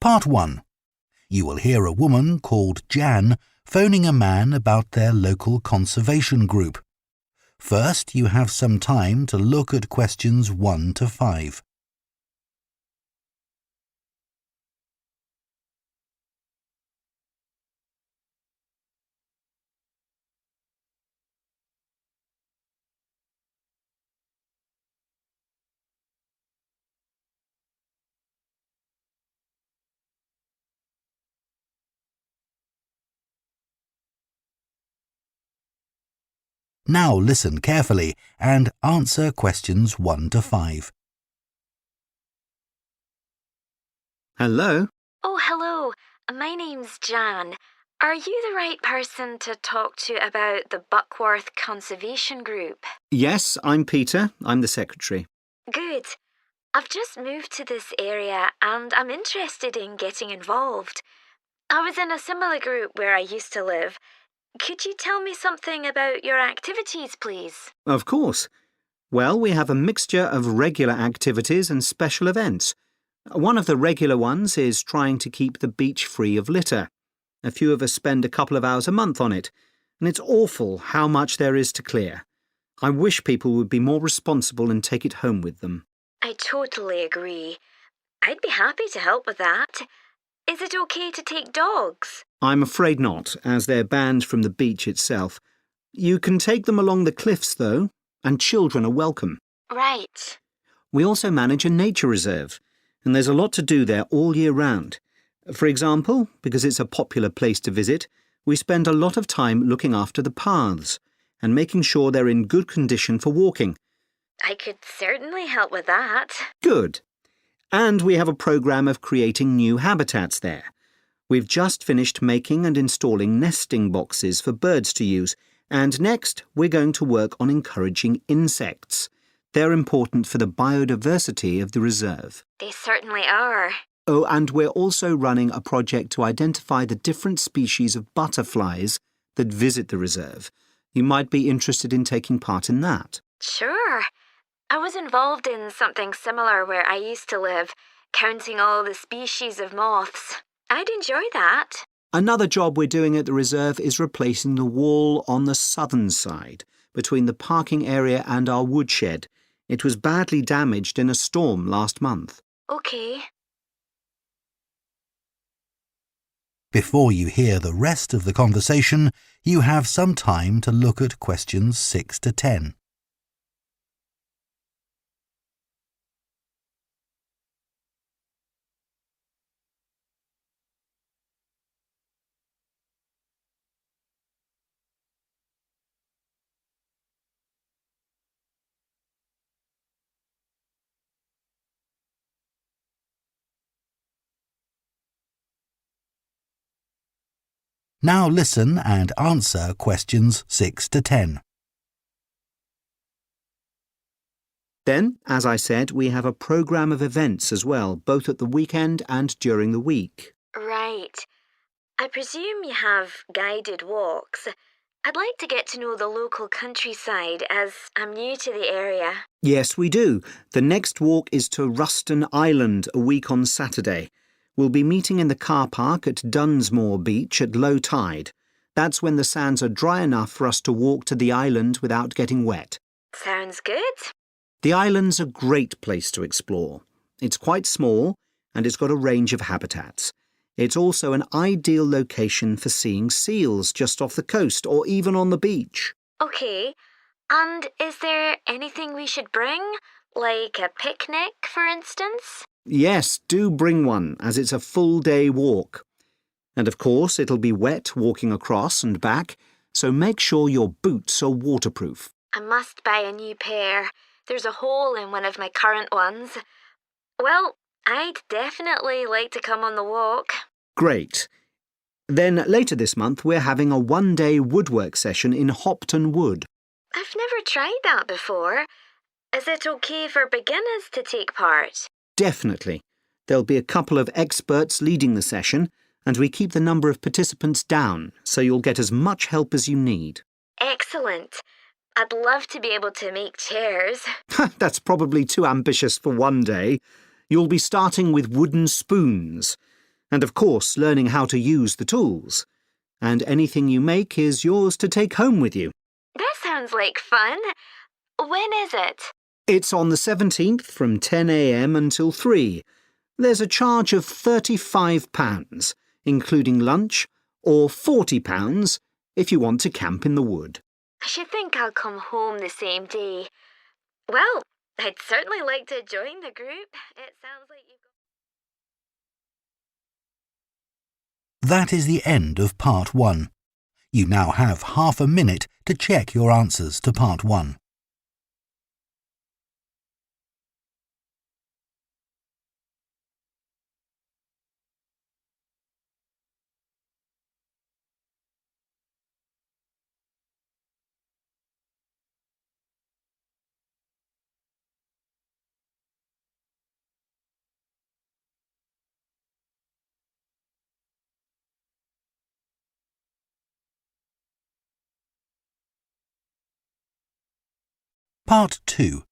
Part 1. You will hear a woman called Jan phoning a man about their local conservation group. First, you have some time to look at questions 1 to 5. Now listen carefully and answer questions 1 to 5. Hello? Oh, hello. My name's Jan. Are you the right person to talk to about the Buckworth Conservation Group? Yes, I'm Peter. I'm the secretary. Good. I've just moved to this area and I'm interested in getting involved. I was in a similar group where I used to live. Could you tell me something about your activities, please? Of course. Well, we have a mixture of regular activities and special events. One of the regular ones is trying to keep the beach free of litter. A few of us spend a couple of hours a month on it, and it's awful how much there is to clear. I wish people would be more responsible and take it home with them. I totally agree. I'd be happy to help with that. Is it okay to take dogs? I'm afraid not, as they're banned from the beach itself. You can take them along the cliffs, though, and children are welcome. Right. We also manage a nature reserve, and there's a lot to do there all year round. For example, because it's a popular place to visit, we spend a lot of time looking after the paths and making sure they're in good condition for walking. I could certainly help with that. Good. And we have a programme of creating new habitats there. We've just finished making and installing nesting boxes for birds to use, and next we're going to work on encouraging insects. They're important for the biodiversity of the reserve. They certainly are. Oh, and we're also running a project to identify the different species of butterflies that visit the reserve. You might be interested in taking part in that. Sure. I was involved in something similar where I used to live, counting all the species of moths. I'd enjoy that. Another job we're doing at the reserve is replacing the wall on the southern side, between the parking area and our woodshed. It was badly damaged in a storm last month. Okay. Before you hear the rest of the conversation, you have some time to look at questions 6 to 10. Now listen and answer questions 6 to 10. Then, as I said, we have a programme of events as well, both at the weekend and during the week. Right. I presume you have guided walks. I'd like to get to know the local countryside as I'm new to the area. Yes, we do. The next walk is to Ruston Island a week on Saturday. We'll be meeting in the car park at Dunsmore Beach at low tide. That's when the sands are dry enough for us to walk to the island without getting wet. Sounds good. The island's a great place to explore. It's quite small and it's got a range of habitats. It's also an ideal location for seeing seals just off the coast or even on the beach. Okay. And is there anything we should bring? Like a picnic, for instance? Yes, do bring one, as it's a full-day walk. And of course, it'll be wet walking across and back, so make sure your boots are waterproof. I must buy a new pair. There's a hole in one of my current ones. Well, I'd definitely like to come on the walk. Great. Then later this month, we're having a one-day woodwork session in Hopton Wood. I've never tried that before. Is it okay for beginners to take part? Definitely. There'll be a couple of experts leading the session, and we keep the number of participants down, so you'll get as much help as you need. Excellent. I'd love to be able to make chairs. That's probably too ambitious for one day. You'll be starting with wooden spoons. And of course, learning how to use the tools. And anything you make is yours to take home with you. That sounds like fun. When is it? It's on the 17th from 10 a.m. until 3. There's a charge of £35, including lunch, or £40 if you want to camp in the wood. I should think I'll come home the same day. Well, I'd certainly like to join the group. It sounds like you've got... That is the end of Part 1. You now have half a minute to check your answers to Part 1. Part 2.